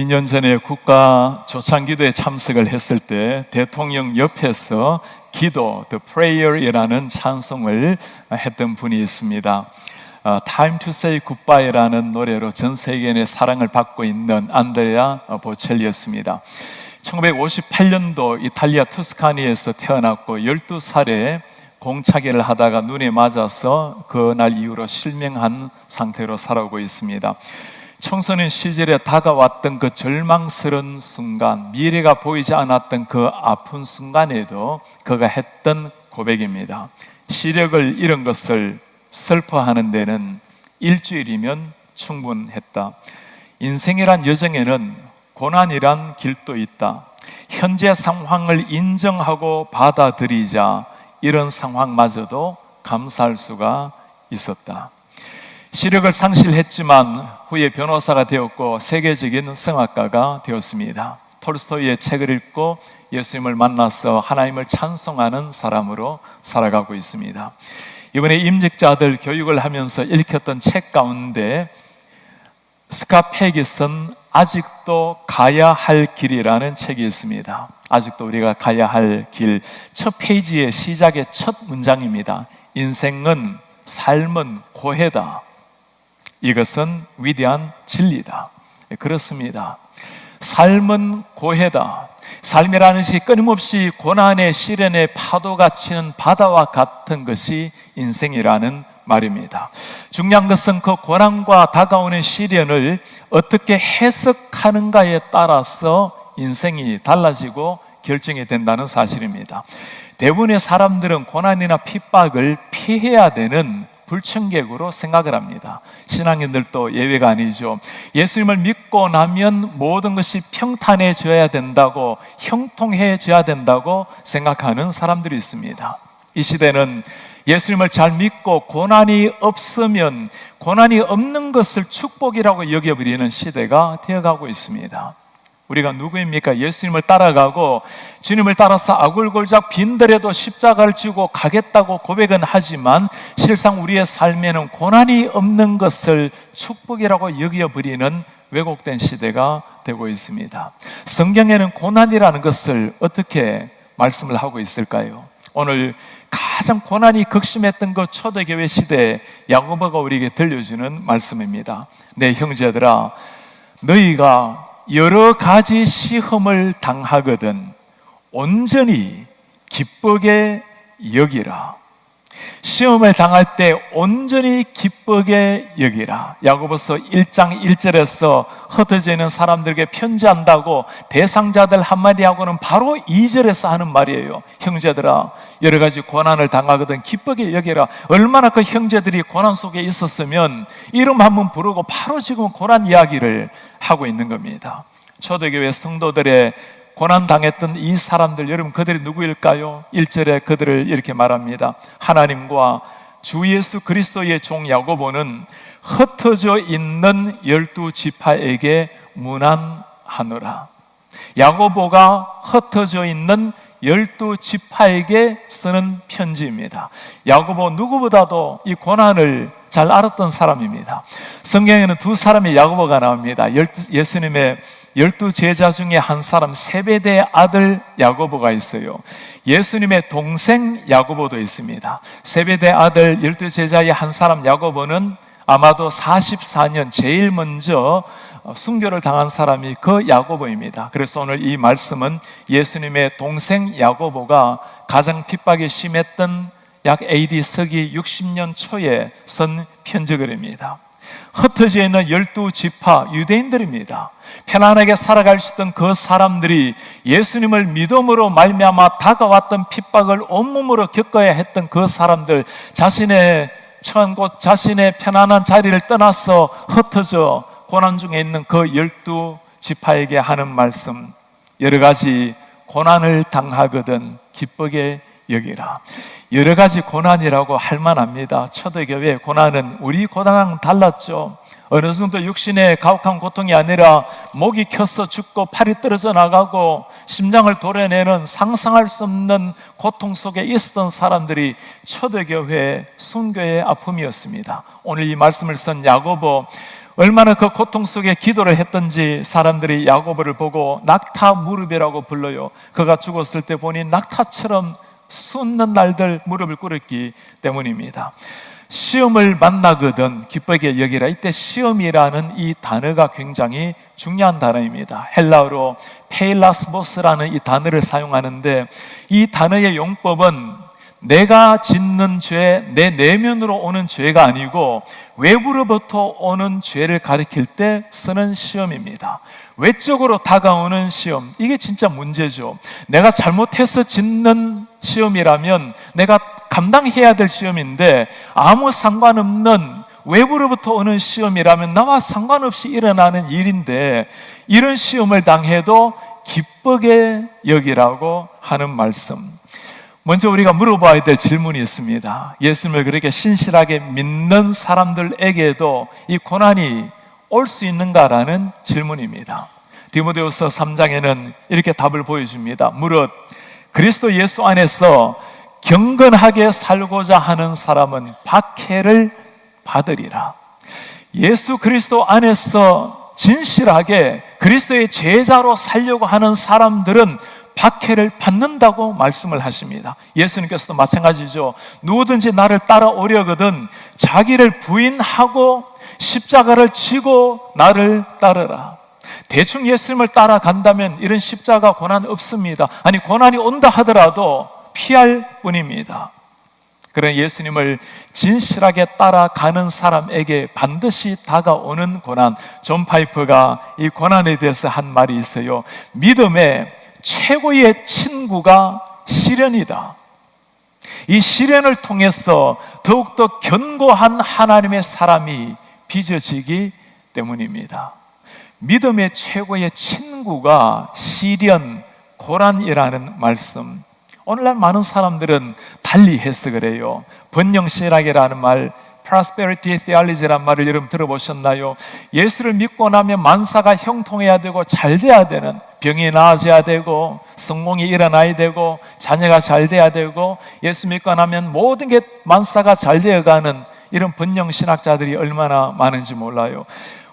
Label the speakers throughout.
Speaker 1: 2년 전에 국가 조창기도에 참석을 했을 때 대통령 옆에서 기도, The Prayer이라는 찬송을 했던 분이 있습니다. Time to Say Goodbye라는 노래로 전 세계인의 사랑을 받고 있는 안드레아 보첼리였습니다. 1958년도 이탈리아 투스카니에서 태어났고 12살에 공차기를 하다가 눈에 맞아서 그날 이후로 실명한 상태로 살아오고 있습니다. 청소년 시절에 다가왔던 그 절망스러운 순간, 미래가 보이지 않았던 그 아픈 순간에도 그가 했던 고백입니다. 시력을 잃은 것을 슬퍼하는 데는 일주일이면 충분했다. 인생이란 여정에는 고난이란 길도 있다. 현재 상황을 인정하고 받아들이자 이런 상황마저도 감사할 수가 있었다. 시력을 상실했지만 후에 변호사가 되었고 세계적인 성악가가 되었습니다. 톨스토이의 책을 읽고 예수님을 만나서 하나님을 찬송하는 사람으로 살아가고 있습니다. 이번에 임직자들 교육을 하면서 읽혔던 책 가운데 스캇 팩이 쓴 아직도 가야 할 길이라는 책이 있습니다. 아직도 우리가 가야 할 길, 첫 페이지의 시작의 첫 문장입니다. 인생은, 삶은 고해다. 이것은 위대한 진리다. 그렇습니다. 삶은 고해다. 삶이라는 것이 끊임없이 고난의 시련의 파도가 치는 바다와 같은 것이 인생이라는 말입니다. 중요한 것은 그 고난과 다가오는 시련을 어떻게 해석하는가에 따라서 인생이 달라지고 결정이 된다는 사실입니다. 대부분의 사람들은 고난이나 핍박을 피해야 되는 불청객으로 생각을 합니다. 신앙인들도 예외가 아니죠. 예수님을 믿고 나면 모든 것이 평탄해져야 된다고, 형통해져야 된다고 생각하는 사람들이 있습니다. 이 시대는 예수님을 잘 믿고 고난이 없으면 고난이 없는 것을 축복이라고 여겨버리는 시대가 되어가고 있습니다. 우리가 누구입니까? 예수님을 따라가고 주님을 따라서 아굴골작 빈들에도 십자가를 지고 가겠다고 고백은 하지만 실상 우리의 삶에는 고난이 없는 것을 축복이라고 여겨버리는 왜곡된 시대가 되고 있습니다. 성경에는 고난이라는 것을 어떻게 말씀을 하고 있을까요? 오늘 가장 고난이 극심했던 그 초대교회 시대에 야고보가 우리에게 들려주는 말씀입니다. 내 형제들아, 너희가 여러 가지 시험을 당하거든 온전히 기쁘게 여기라. 시험을 당할 때 온전히 기쁘게 여기라. 야고보서 1장 1절에서 흩어져 있는 사람들에게 편지한다고 대상자들 한마디하고는 바로 2절에서 하는 말이에요. 형제들아, 여러 가지 고난을 당하거든 기쁘게 여기라. 얼마나 그 형제들이 고난 속에 있었으면 이름 한번 부르고 바로 지금 고난 이야기를 하고 있는 겁니다. 초대교회 성도들의 고난 당했던 이 사람들, 여러분 그들이 누구일까요? 1절에 그들을 이렇게 말합니다. 하나님과 주 예수 그리스도의 종 야고보는 흩어져 있는 12지파에게 문안하노라. 야고보가 흩어져 있는 12지파에게 쓰는 편지입니다. 야고보 누구보다도 이 고난을 잘 알았던 사람입니다. 성경에는 두 사람의 야고보가 나옵니다. 예수님의 12제자 중에 한 사람, 세베대의 아들 야고보가 있어요. 예수님의 동생 야고보도 있습니다. 세베대의 아들 12제자의 한 사람 야고보는 아마도 44년 제일 먼저 순교를 당한 사람이 그 야고보입니다. 그래서 오늘 이 말씀은 예수님의 동생 야고보가 가장 핍박이 심했던 약 AD 서기 60년 초에 쓴 편지글입니다. 흩어져 있는 12지파 유대인들입니다. 편안하게 살아갈 수 있던 그 사람들이 예수님을 믿음으로 말미암아 다가왔던 핍박을 온몸으로 겪어야 했던 그 사람들, 자신의 처한 곳, 자신의 편안한 자리를 떠나서 흩어져 고난 중에 있는 그 12지파에게 하는 말씀, 여러 가지 고난을 당하거든 기쁘게 여기라. 여러 가지 고난이라고 할 만합니다. 초대교회의 고난은 우리 고난과는 달랐죠. 어느 정도 육신의 가혹한 고통이 아니라 목이 켜서 죽고 팔이 떨어져 나가고 심장을 도려내는 상상할 수 없는 고통 속에 있었던 사람들이 초대교회의 순교의 아픔이었습니다. 오늘 이 말씀을 쓴 야고보, 얼마나 그 고통 속에 기도를 했던지 사람들이 야고보를 보고 낙타 무릎이라고 불러요. 그가 죽었을 때 보니 낙타처럼 솟는 날들 무릎을 꿇었기 때문입니다. 시험을 만나거든 기쁘게 여기라. 이때 시험이라는 이 단어가 굉장히 중요한 단어입니다. 헬라어로 페일라스보스라는 이 단어를 사용하는데, 이 단어의 용법은 내가 짓는 죄, 내 내면으로 오는 죄가 아니고 외부로부터 오는 죄를 가리킬 때 쓰는 시험입니다. 외적으로 다가오는 시험, 이게 진짜 문제죠. 내가 잘못해서 짓는 시험이라면 내가 감당해야 될 시험인데, 아무 상관없는 외부로부터 오는 시험이라면 나와 상관없이 일어나는 일인데, 이런 시험을 당해도 기쁘게 여기라고 하는 말씀. 먼저 우리가 물어봐야 될 질문이 있습니다. 예수님을 그렇게 신실하게 믿는 사람들에게도 이 고난이 올 수 있는가라는 질문입니다. 디모데후서 3장에는 이렇게 답을 보여줍니다. 무릇 그리스도 예수 안에서 경건하게 살고자 하는 사람은 박해를 받으리라. 예수 그리스도 안에서 진실하게 그리스도의 제자로 살려고 하는 사람들은 박해를 받는다고 말씀을 하십니다. 예수님께서도 마찬가지죠. 누구든지 나를 따라오려거든 자기를 부인하고 십자가를 지고 나를 따르라. 대충 예수님을 따라간다면 이런 십자가 고난 없습니다. 아니, 고난이 온다 하더라도 피할 뿐입니다. 그런 예수님을 진실하게 따라가는 사람에게 반드시 다가오는 고난. 존 파이퍼가 이 고난에 대해서 한 말이 있어요. 믿음의 최고의 친구가 시련이다. 이 시련을 통해서 더욱더 견고한 하나님의 사람이 빚어지기 때문입니다. 믿음의 최고의 친구가 시련, 고난이라는 말씀. 오늘날 많은 사람들은 달리 해석을 해요. 번영신학이라는 말, prosperity theology라는 말을 여러분 들어보셨나요? 예수를 믿고 나면 만사가 형통해야 되고 잘 돼야 되는, 병이 나아져야 되고 성공이 일어나야 되고 자녀가 잘 돼야 되고, 예수 믿고 나면 모든 게 만사가 잘 되어가는 이런 번영신학자들이 얼마나 많은지 몰라요.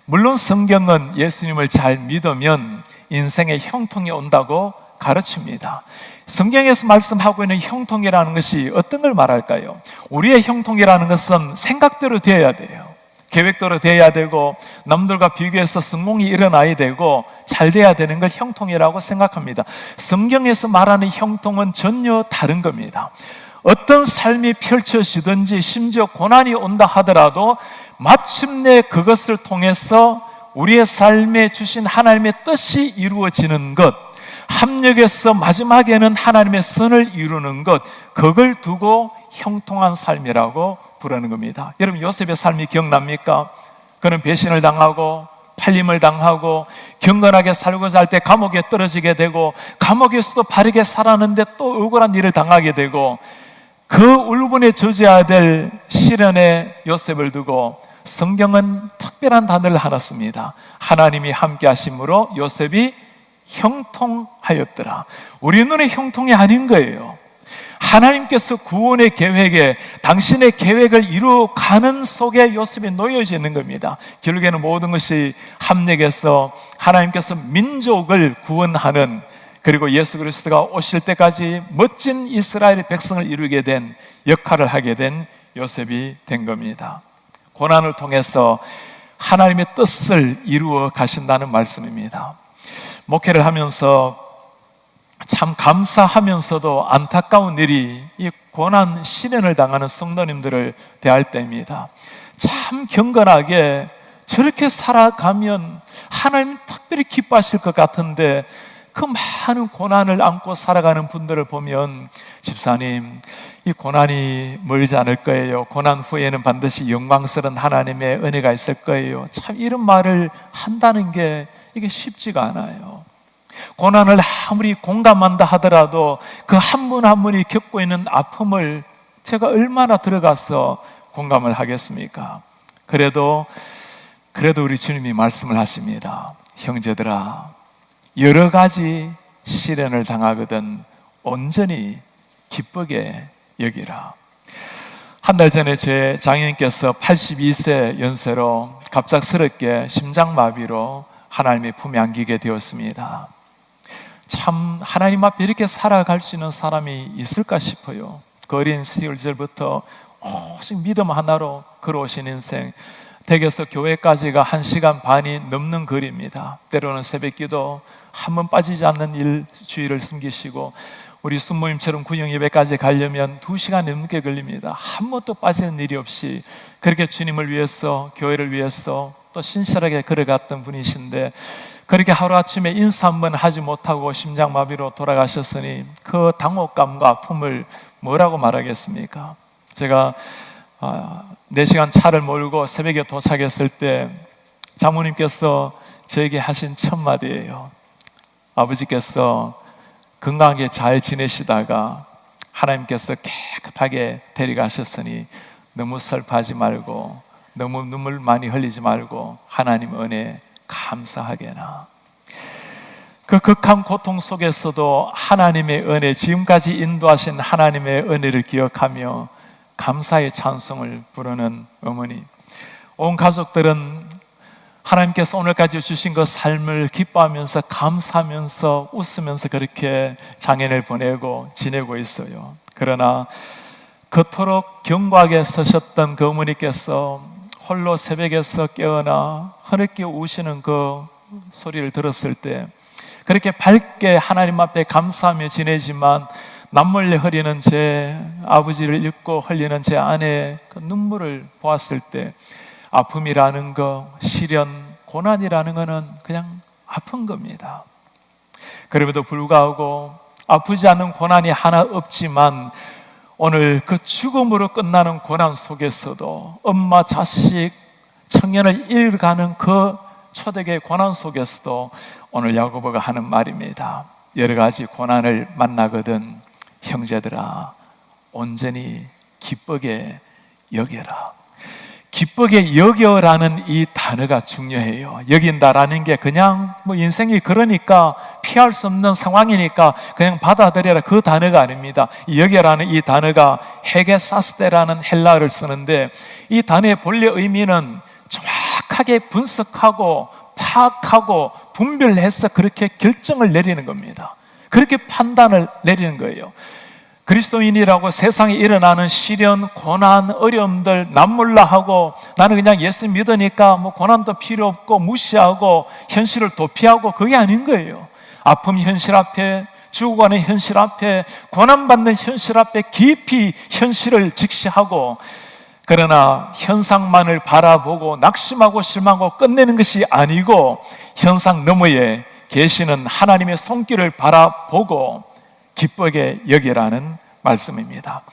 Speaker 1: 물론 성경은 예수님을 잘 믿으면 인생에 형통이 온다고 가르칩니다. 성경에서 말씀하고 있는 형통이라는 것이 어떤 걸 말할까요? 우리의 형통이라는 것은 생각대로 되어야 돼요. 계획대로 되어야 되고 남들과 비교해서 성공이 일어나야 되고 잘 돼야 되는 걸 형통이라고 생각합니다. 성경에서 말하는 형통은 전혀 다른 겁니다. 어떤 삶이 펼쳐지든지 심지어 고난이 온다 하더라도 마침내 그것을 통해서 우리의 삶에 주신 하나님의 뜻이 이루어지는 것, 합력해서 마지막에는 하나님의 선을 이루는 것, 그걸 두고 형통한 삶이라고 부르는 겁니다. 여러분, 요셉의 삶이 기억납니까? 그는 배신을 당하고 팔림을 당하고 경건하게 살고자 할 때 감옥에 떨어지게 되고, 감옥에서도 바르게 살았는데 또 억울한 일을 당하게 되고, 그 울분에 젖어야 될 시련에 요셉을 두고 성경은 특별한 단어를 하나 씁니다. 하나님이 함께 하심으로 요셉이 형통하였더라. 우리 눈에 형통이 아닌 거예요. 하나님께서 구원의 계획에, 당신의 계획을 이루어가는 속에 요셉이 놓여져 있는 겁니다. 결국에는 모든 것이 합력해서 하나님께서 민족을 구원하는, 그리고 예수 그리스도가 오실 때까지 멋진 이스라엘의 백성을 이루게 된 역할을 하게 된 요셉이 된 겁니다. 고난을 통해서 하나님의 뜻을 이루어 가신다는 말씀입니다. 목회를 하면서 참 감사하면서도 안타까운 일이 이 고난 시련을 당하는 성도님들을 대할 때입니다. 참 경건하게 저렇게 살아가면 하나님 특별히 기뻐하실 것 같은데, 그 많은 고난을 안고 살아가는 분들을 보면, 집사님, 이 고난이 멀지 않을 거예요. 고난 후에는 반드시 영광스러운 하나님의 은혜가 있을 거예요. 참 이런 말을 한다는 게 이게 쉽지가 않아요. 고난을 아무리 공감한다 하더라도 그 한 분 한 분이 겪고 있는 아픔을 제가 얼마나 들어가서 공감을 하겠습니까? 그래도 우리 주님이 말씀을 하십니다. 형제들아, 여러 가지 시련을 당하거든 온전히 기쁘게 여기라. 한 달 전에 제 장인께서 82세 연세로 갑작스럽게 심장마비로 하나님의 품에 안기게 되었습니다. 참 하나님 앞에 이렇게 살아갈 수 있는 사람이 있을까 싶어요. 그 어린 시절부터 오직 믿음 하나로 걸어오신 인생, 댁에서 교회까지가 1시간 반이 넘는 거리입니다. 때로는 새벽기도 한 번 빠지지 않는 일주일을 숨기시고, 우리 순모임처럼 구녕 예배까지 가려면 2시간 넘게 걸립니다. 한 번도 빠지는 일이 없이 그렇게 주님을 위해서, 교회를 위해서 또 신실하게 걸어갔던 분이신데, 그렇게 하루아침에 인사 한번 하지 못하고 심장마비로 돌아가셨으니 그 당혹감과 아픔을 뭐라고 말하겠습니까? 제가 4시간 차를 몰고 새벽에 도착했을 때 장모님께서 저에게 하신 첫 마디예요. 아버지께서 건강하게 잘 지내시다가 하나님께서 깨끗하게 데려가셨으니 너무 슬퍼하지 말고, 너무 눈물 많이 흘리지 말고 하나님 은혜 감사하게나. 그 극한 고통 속에서도 하나님의 은혜, 지금까지 인도하신 하나님의 은혜를 기억하며 감사의 찬송을 부르는 어머니, 온 가족들은 하나님께서 오늘까지 주신 그 삶을 기뻐하면서 감사하면서 웃으면서 그렇게 장애를 보내고 지내고 있어요. 그러나 그토록 견고하게 서셨던 그 어머니께서 홀로 새벽에서 깨어나 흐느끼 우시는 그 소리를 들었을 때, 그렇게 밝게 하나님 앞에 감사하며 지내지만 남몰래 흘리는 제 아버지를 잊고 흘리는 제 아내의 그 눈물을 보았을 때, 아픔이라는 거, 시련, 고난이라는 거는 그냥 아픈 겁니다. 그럼에도 불구하고 아프지 않은 고난이 하나 없지만, 오늘 그 죽음으로 끝나는 고난 속에서도, 엄마, 자식, 청년을 잃어가는 그 초대의 고난 속에서도 오늘 야고보가 하는 말입니다. 여러 가지 고난을 만나거든 형제들아 온전히 기쁘게 여겨라. 기쁘게 여겨라는 이 단어가 중요해요. 여긴다라는 게 그냥 뭐 인생이 그러니까 피할 수 없는 상황이니까 그냥 받아들여라, 그 단어가 아닙니다. 여겨라는 이 단어가 헤게사스테라는 헬라어를 쓰는데, 이 단어의 본래 의미는 정확하게 분석하고 파악하고 분별해서 그렇게 결정을 내리는 겁니다. 그렇게 판단을 내리는 거예요. 그리스도인이라고 세상에 일어나는 시련, 고난, 어려움들 남몰라 하고, 나는 그냥 예수 믿으니까 뭐 고난도 필요 없고 무시하고 현실을 도피하고, 그게 아닌 거예요. 아픔 현실 앞에, 죽어가는 현실 앞에, 고난받는 현실 앞에 깊이 현실을 직시하고, 그러나 현상만을 바라보고 낙심하고 실망하고 끝내는 것이 아니고, 현상 너머에 계시는 하나님의 손길을 바라보고 기쁘게 여기라는 말씀입니다.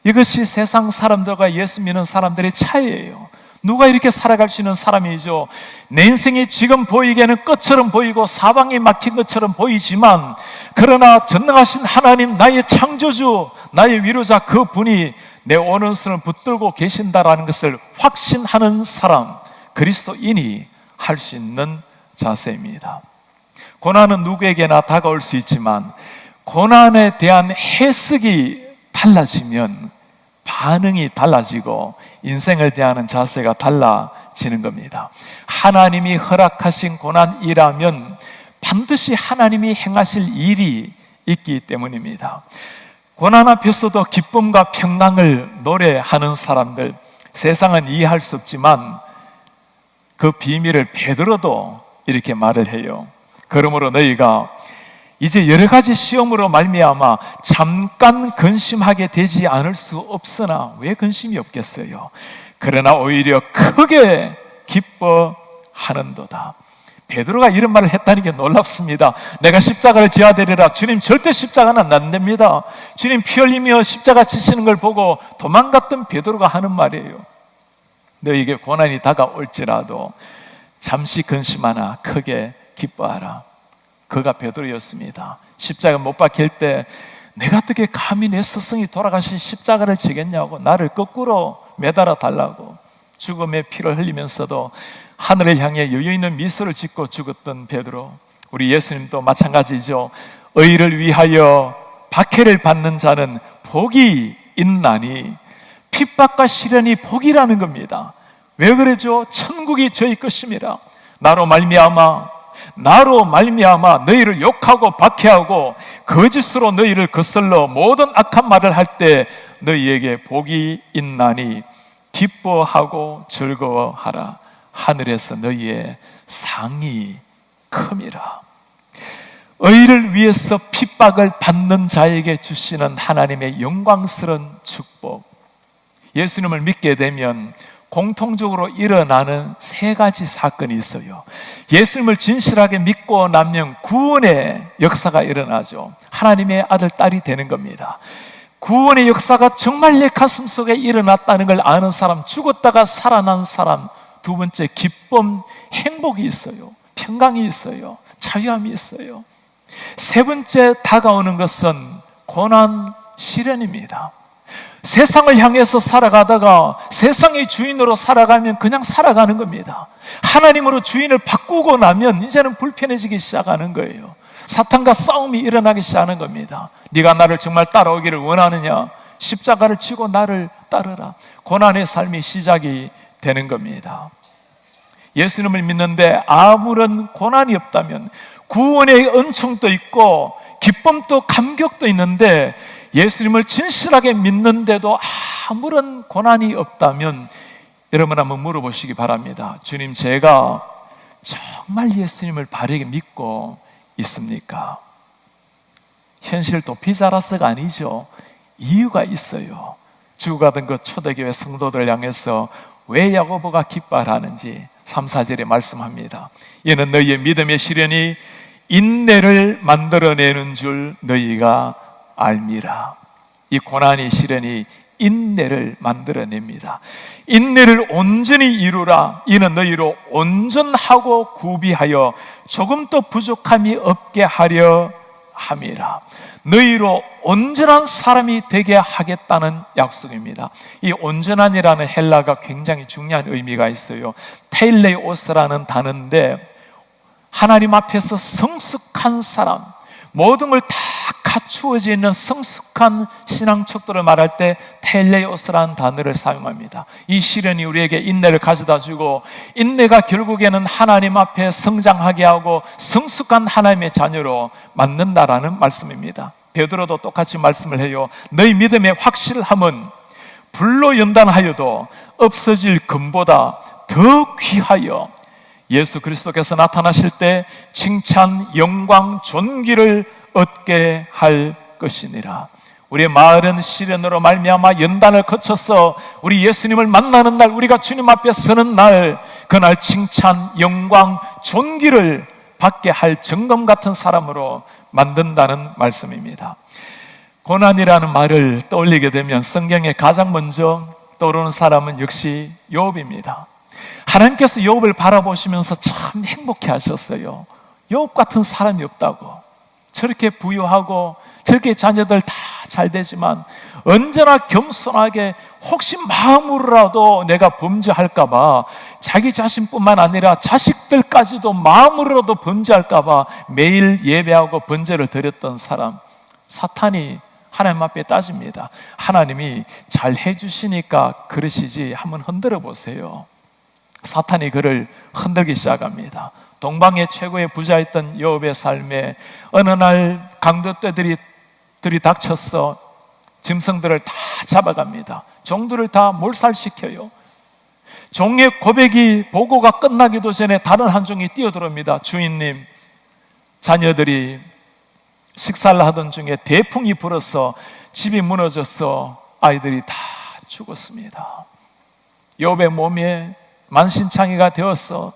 Speaker 1: 이것이 세상 사람들과 예수 믿는 사람들의 차이예요. 누가 이렇게 살아갈 수 있는 사람이죠? 내 인생이 지금 보이기에는 끝처럼 보이고 사방이 막힌 것처럼 보이지만, 그러나 전능하신 하나님, 나의 창조주, 나의 위로자, 그 분이 내 오른손을 붙들고 계신다라는 것을 확신하는 사람, 그리스도인이 할 수 있는 자세입니다. 고난은 누구에게나 다가올 수 있지만, 고난에 대한 해석이 달라지면 반응이 달라지고 인생을 대하는 자세가 달라지는 겁니다. 하나님이 허락하신 고난이라면 반드시 하나님이 행하실 일이 있기 때문입니다. 고난 앞에서도 기쁨과 평강을 노래하는 사람들, 세상은 이해할 수 없지만 그 비밀을 베드로도 이렇게 말을 해요. 그러므로 너희가 이제 여러 가지 시험으로 말미암아 잠깐 근심하게 되지 않을 수 없으나, 왜 근심이 없겠어요? 그러나 오히려 크게 기뻐하는도다. 베드로가 이런 말을 했다는 게 놀랍습니다. 내가 십자가를 지어야 되리라. 주님, 절대 십자가는 안 됩니다. 주님 피 흘리며 십자가 지시는 걸 보고 도망갔던 베드로가 하는 말이에요. 너에게 고난이 다가올지라도 잠시 근심하나 크게 기뻐하라. 그가 베드로였습니다. 십자가 못 박힐 때 내가 어떻게 감히 내 스승이 돌아가신 십자가를 지겠냐고, 나를 거꾸로 매달아 달라고 죽음의 피를 흘리면서도 하늘을 향해 여유있는 미소를 짓고 죽었던 베드로, 우리 예수님도 마찬가지죠. 의를 위하여 박해를 받는 자는 복이 있나니 핍박과 시련이 복이라는 겁니다. 왜 그러죠? 천국이 저희 것입니다. 나로 말미암아 너희를 욕하고 박해하고 거짓으로 너희를 거슬러 모든 악한 말을 할 때 너희에게 복이 있나니 기뻐하고 즐거워하라. 하늘에서 너희의 상이 큼이라. 의를 위해서 핍박을 받는 자에게 주시는 하나님의 영광스러운 축복. 예수님을 믿게 되면 공통적으로 일어나는 세 가지 사건이 있어요. 예수님을 진실하게 믿고 나면 구원의 역사가 일어나죠. 하나님의 아들, 딸이 되는 겁니다. 구원의 역사가 정말 내 가슴 속에 일어났다는 걸 아는 사람, 죽었다가 살아난 사람. 두 번째, 기쁨, 행복이 있어요. 평강이 있어요. 자유함이 있어요. 세 번째, 다가오는 것은 고난, 시련입니다. 세상을 향해서 살아가다가 세상의 주인으로 살아가면 그냥 살아가는 겁니다. 하나님으로 주인을 바꾸고 나면 이제는 불편해지기 시작하는 거예요. 사탄과 싸움이 일어나기 시작하는 겁니다. 네가 나를 정말 따라오기를 원하느냐? 십자가를 지고 나를 따르라. 고난의 삶이 시작이 되는 겁니다. 예수님을 믿는데 아무런 고난이 없다면, 구원의 은총도 있고 기쁨도 감격도 있는데 예수님을 진실하게 믿는데도 아무런 고난이 없다면 여러분 한번 물어보시기 바랍니다. 주님, 제가 정말 예수님을 바르게 믿고 있습니까? 현실 도피자라서가 아니죠. 이유가 있어요. 죽어가던 그 초대교회 성도들을 향해서 왜 야고보가 기뻐하는지 3, 4절에 말씀합니다. 이는 너희의 믿음의 시련이 인내를 만들어내는 줄 너희가 알미라. 이 고난의 시련이 인내를 만들어냅니다. 인내를 온전히 이루라. 이는 너희로 온전하고 구비하여 조금도 부족함이 없게 하려 함이라. 너희로 온전한 사람이 되게 하겠다는 약속입니다. 이 온전한이라는 헬라가 굉장히 중요한 의미가 있어요. 테일레오스라는 단어인데 하나님 앞에서 성숙한 사람, 모든 걸 다 갖추어져 있는 성숙한 신앙 척도를 말할 때 텔레오스라는 단어를 사용합니다. 이 시련이 우리에게 인내를 가져다 주고, 인내가 결국에는 하나님 앞에 성장하게 하고 성숙한 하나님의 자녀로 만든다라는 말씀입니다. 베드로도 똑같이 말씀을 해요. 너희 믿음의 확실함은 불로 연단하여도 없어질 금보다 더 귀하여 예수 그리스도께서 나타나실 때 칭찬, 영광, 존귀를 얻게 할 것이니라. 우리의 마을은 시련으로 말미암아 연단을 거쳐서 우리 예수님을 만나는 날, 우리가 주님 앞에 서는 날, 그날 칭찬, 영광, 존귀를 받게 할 정금 같은 사람으로 만든다는 말씀입니다. 고난이라는 말을 떠올리게 되면 성경에 가장 먼저 떠오르는 사람은 역시 욥입니다. 하나님께서 욥을 바라보시면서 참 행복해 하셨어요. 욥 같은 사람이 없다고. 저렇게 부유하고 저렇게 자녀들 다 잘 되지만 언제나 겸손하게 혹시 마음으로라도 내가 범죄할까 봐, 자기 자신뿐만 아니라 자식들까지도 마음으로라도 범죄할까 봐 매일 예배하고 번제를 드렸던 사람. 사탄이 하나님 앞에 따집니다. 하나님이 잘 해주시니까 그러시지, 한번 흔들어 보세요. 사탄이 그를 흔들기 시작합니다. 동방의 최고의 부자였던 욥의 삶에 어느 날 강도떼들이 닥쳐서 짐승들을 다 잡아갑니다. 종들을 다 몰살시켜요. 종의 고백이, 보고가 끝나기도 전에 다른 한 종이 뛰어들어옵니다. 주인님, 자녀들이 식사를 하던 중에 대풍이 불어서 집이 무너져서 아이들이 다 죽었습니다. 욥의 몸에 만신창이가 되어서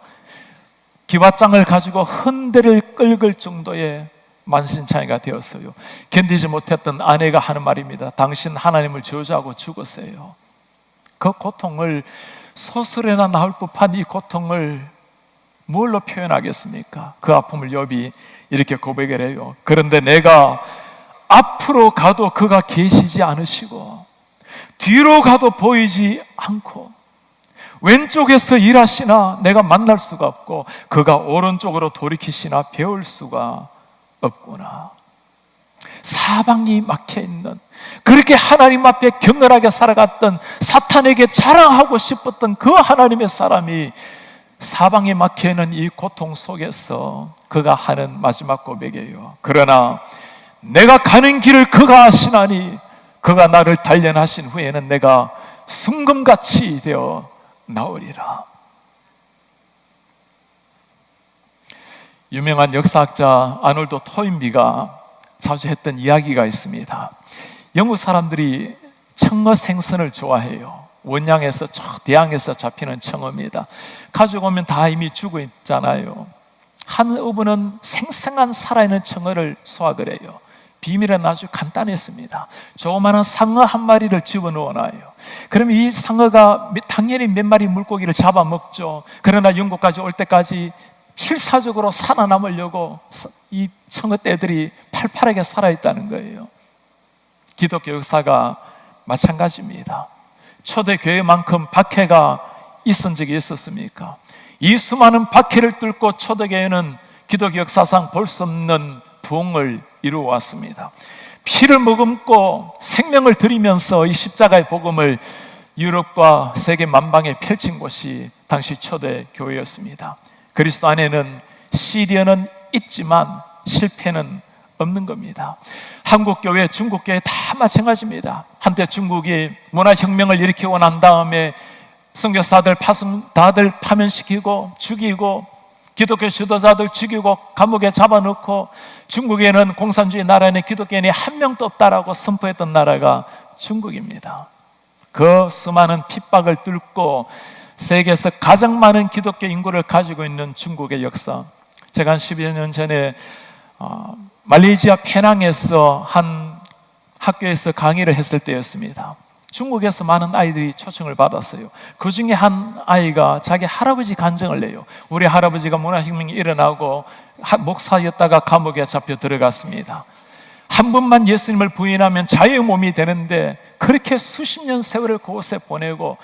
Speaker 1: 기왓장을 가지고 흔들을 긁을 정도의 만신창이가 되었어요. 견디지 못했던 아내가 하는 말입니다. 당신 하나님을 저주하고 죽었어요. 그 고통을, 소설에나 나올 법한 이 고통을 뭘로 표현하겠습니까? 그 아픔을 욥이 이렇게 고백을 해요. 그런데 내가 앞으로 가도 그가 계시지 않으시고 뒤로 가도 보이지 않고 왼쪽에서 일하시나 내가 만날 수가 없고 그가 오른쪽으로 돌이키시나 배울 수가 없구나. 사방이 막혀 있는, 그렇게 하나님 앞에 경건하게 살아갔던, 사탄에게 자랑하고 싶었던 그 하나님의 사람이 사방이 막혀 있는 이 고통 속에서 그가 하는 마지막 고백이에요. 그러나 내가 가는 길을 그가 아시나니 그가 나를 단련하신 후에는 내가 순금같이 되어 나오리라. 유명한 역사학자 아놀드 토인비가 자주 했던 이야기가 있습니다. 영국 사람들이 청어 생선을 좋아해요. 원양에서 저 대양에서 잡히는 청어입니다. 가져오면 다 이미 죽어 있잖아요. 한 어부는 생생한 살아있는 청어를 수확을 해요. 비밀은 아주 간단했습니다. 조그마한 상어 한 마리를 집어넣어 놔요. 그럼 이 상어가 당연히 몇 마리 물고기를 잡아먹죠. 그러나 영국까지 올 때까지 필사적으로 살아남으려고 이 청어떼들이 팔팔하게 살아있다는 거예요. 기독교 역사가 마찬가지입니다. 초대교회만큼 박해가 있은 적이 있었습니까? 이 수많은 박해를 뚫고 초대교회는 기독교 역사상 볼 수 없는 부흥을 이루어왔습니다. 피를 머금고 생명을 들이면서 이 십자가의 복음을 유럽과 세계 만방에 펼친 곳이 당시 초대교회였습니다. 그리스도 안에는 시련은 있지만 실패는 없는 겁니다. 한국교회, 중국교회 다 마찬가지입니다. 한때 중국이 문화혁명을 일으키고 난 다음에 선교사들 다들 파면시키고 죽이고 기독교 지도자들 죽이고 감옥에 잡아넣고, 중국에는 공산주의 나라에는 기독교인이 한 명도 없다라고 선포했던 나라가 중국입니다. 그 수많은 핍박을 뚫고 세계에서 가장 많은 기독교 인구를 가지고 있는 중국의 역사, 제가 한 10여 년 전에 말레이시아 페낭에서 한 학교에서 강의를 했을 때였습니다. 중국에서 많은 아이들이 초청을 받았어요. 그 중에 한 아이가 자기 할아버지 간증을 내요. 우리 할아버지가 문화혁명이 일어나고 목사였다가 감옥에 잡혀 들어갔습니다. 한 번만 예수님을 부인하면 자유의 몸이 되는데 그렇게 수십 년 세월을 그곳에 보내고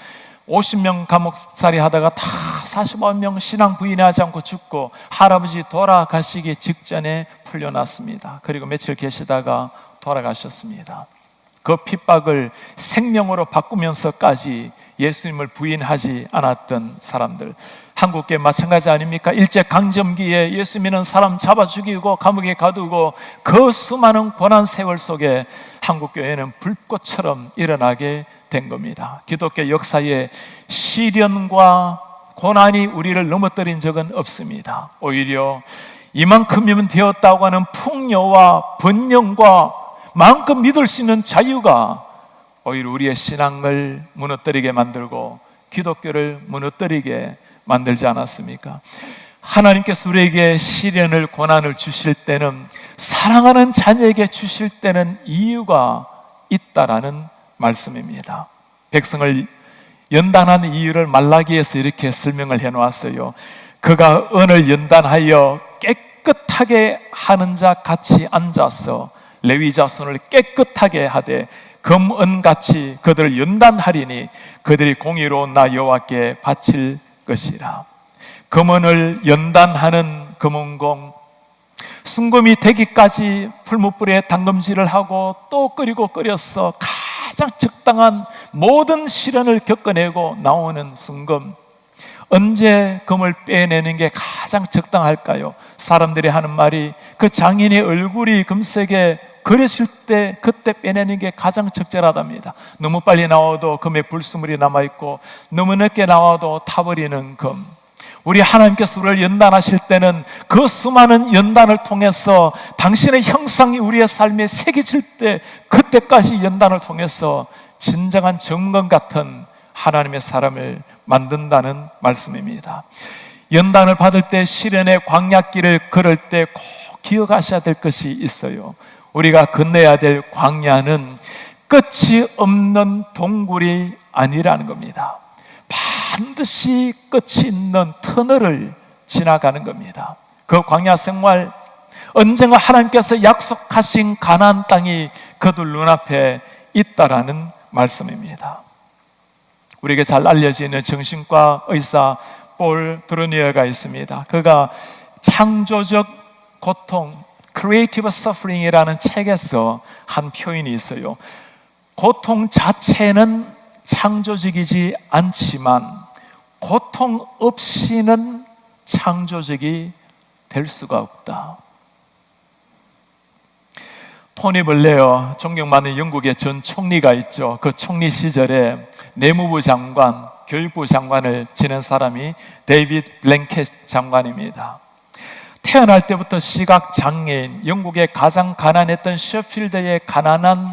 Speaker 1: 50명 감옥살이 하다가 다 45명 신앙 부인하지 않고 죽고 할아버지 돌아가시기 직전에 풀려났습니다. 그리고 며칠 계시다가 돌아가셨습니다. 그 핍박을 생명으로 바꾸면서까지 예수님을 부인하지 않았던 사람들, 한국교회 마찬가지 아닙니까? 일제강점기에 예수 믿는 사람 잡아 죽이고 감옥에 가두고 그 수많은 고난 세월 속에 한국교회는 불꽃처럼 일어나게 된 겁니다. 기독교 역사에 시련과 고난이 우리를 넘어뜨린 적은 없습니다. 오히려 이만큼이면 되었다고 하는 풍요와 번영과 마음껏 믿을 수 있는 자유가 오히려 우리의 신앙을 무너뜨리게 만들고 기독교를 무너뜨리게 만들지 않았습니까? 하나님께서 우리에게 시련을, 고난을 주실 때는, 사랑하는 자녀에게 주실 때는 이유가 있다라는 말씀입니다. 백성을 연단하는 이유를 말라기에서 이렇게 설명을 해놓았어요. 그가 언을 연단하여 깨끗하게 하는 자 같이 앉아서 레위 자손을 깨끗하게 하되 금은같이 그들을 연단하리니 그들이 공의로운 나 여호와께 바칠 것이라. 금은을 연단하는 금은공, 순금이 되기까지 풀무불에 담금질을 하고 또 끓여서 가장 적당한 모든 시련을 겪어내고 나오는 순금, 언제 금을 빼내는 게 가장 적당할까요? 사람들이 하는 말이 그 장인의 얼굴이 금색에 그려질 때 그때 빼내는 게 가장 적절하답니다. 너무 빨리 나와도 금에 불순물이 남아있고 너무 늦게 나와도 타버리는 금. 우리 하나님께서 우리를 연단하실 때는 그 수많은 연단을 통해서 당신의 형상이 우리의 삶에 새겨질 때 그때까지 연단을 통해서 진정한 정금 같은 하나님의 사람을 만든다는 말씀입니다. 연단을 받을 때, 시련의 광야길을 걸을 때 꼭 기억하셔야 될 것이 있어요. 우리가 건너야 될 광야는 끝이 없는 동굴이 아니라는 겁니다. 반드시 끝이 있는 터널을 지나가는 겁니다. 그 광야 생활, 언젠가 하나님께서 약속하신 가나안 땅이 그들 눈앞에 있다라는 말씀입니다. 우리에게 잘 알려져 있는 정신과 의사 폴 드루니어가 있습니다. 그가 창조적 고통, Creative Suffering이라는 책에서 한 표현이 있어요. 고통 자체는 창조적이지 않지만 고통 없이는 창조적이 될 수가 없다. 토니 블레어, 존경받는 영국의 전 총리가 있죠. 그 총리 시절에 내무부 장관, 교육부 장관을 지낸 사람이 데이비드 블랭켓 장관입니다. 태어날 때부터 시각장애인, 영국의 가장 가난했던 셰필드의 가난한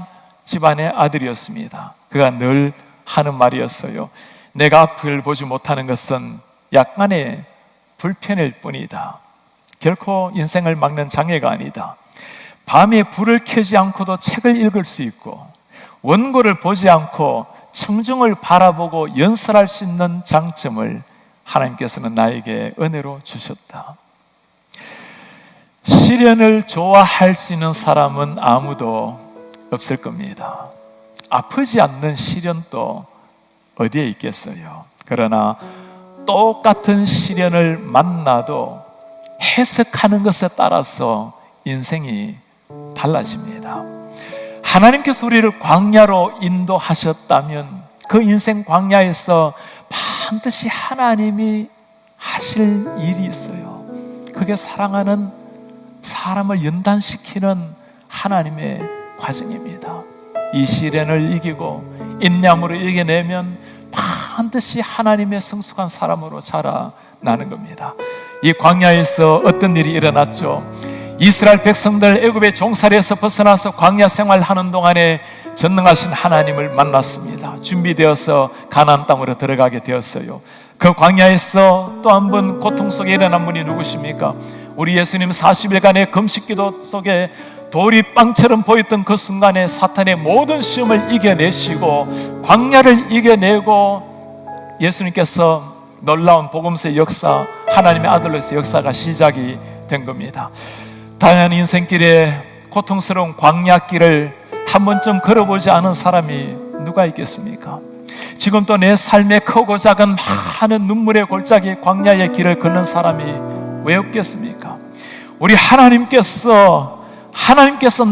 Speaker 1: 집안의 아들이었습니다. 그가 늘 하는 말이었어요. 내가 앞을 보지 못하는 것은 약간의 불편일 뿐이다. 결코 인생을 막는 장애가 아니다. 밤에 불을 켜지 않고도 책을 읽을 수 있고 원고를 보지 않고 청중을 바라보고 연설할 수 있는 장점을 하나님께서는 나에게 은혜로 주셨다. 시련을 좋아할 수 있는 사람은 아무도 없을 겁니다. 아프지 않는 시련도 어디에 있겠어요? 그러나 똑같은 시련을 만나도 해석하는 것에 따라서 인생이 달라집니다. 하나님께서 우리를 광야로 인도하셨다면 그 인생 광야에서 반드시 하나님이 하실 일이 있어요. 그게 사랑하는 사람을 연단시키는 하나님의 과정입니다. 이 시련을 이기고 인내함으로 이겨내면 반드시 하나님의 성숙한 사람으로 자라나는 겁니다. 이 광야에서 어떤 일이 일어났죠? 이스라엘 백성들 애굽의 종살이에서 벗어나서 광야 생활하는 동안에 전능하신 하나님을 만났습니다. 준비되어서 가나안 땅으로 들어가게 되었어요. 그 광야에서 또 한 번 고통 속에 일어난 분이 누구십니까? 우리 예수님 40일간의 금식기도 속에 돌이 빵처럼 보였던 그 순간에 사탄의 모든 시험을 이겨내시고 광야를 이겨내고 예수님께서 놀라운 복음서의 역사, 하나님의 아들로서 역사가 시작이 된 겁니다. 다양한 인생길에 고통스러운 광야길을 한 번쯤 걸어보지 않은 사람이 누가 있겠습니까? 지금 또 내 삶의 크고 작은 많은 눈물의 골짜기 광야의 길을 걷는 사람이 왜 없겠습니까? 우리 하나님께서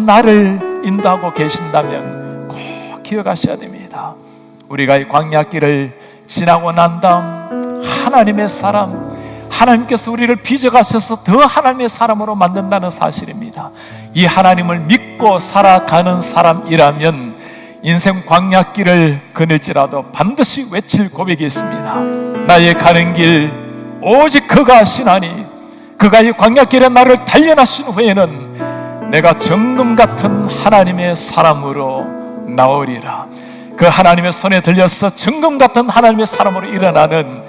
Speaker 1: 나를 인도하고 계신다면 꼭 기억하셔야 됩니다. 우리가 이 광야길을 지나고 난 다음 하나님의 사람, 하나님께서 우리를 빚어가셔서 더 하나님의 사람으로 만든다는 사실입니다. 이 하나님을 믿고 살아가는 사람이라면 인생 광야길을 거닐지라도 반드시 외칠 고백이 있습니다. 나의 가는 길 오직 그가 하시나니 그가 이 광야길에 나를 단련하신 후에는 내가 정금 같은 하나님의 사람으로 나오리라. 그 하나님의 손에 들려서 정금 같은 하나님의 사람으로 일어나는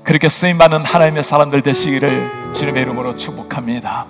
Speaker 1: 그렇게 쓰임받는 하나님의 사람들 되시기를 주님의 이름으로 축복합니다.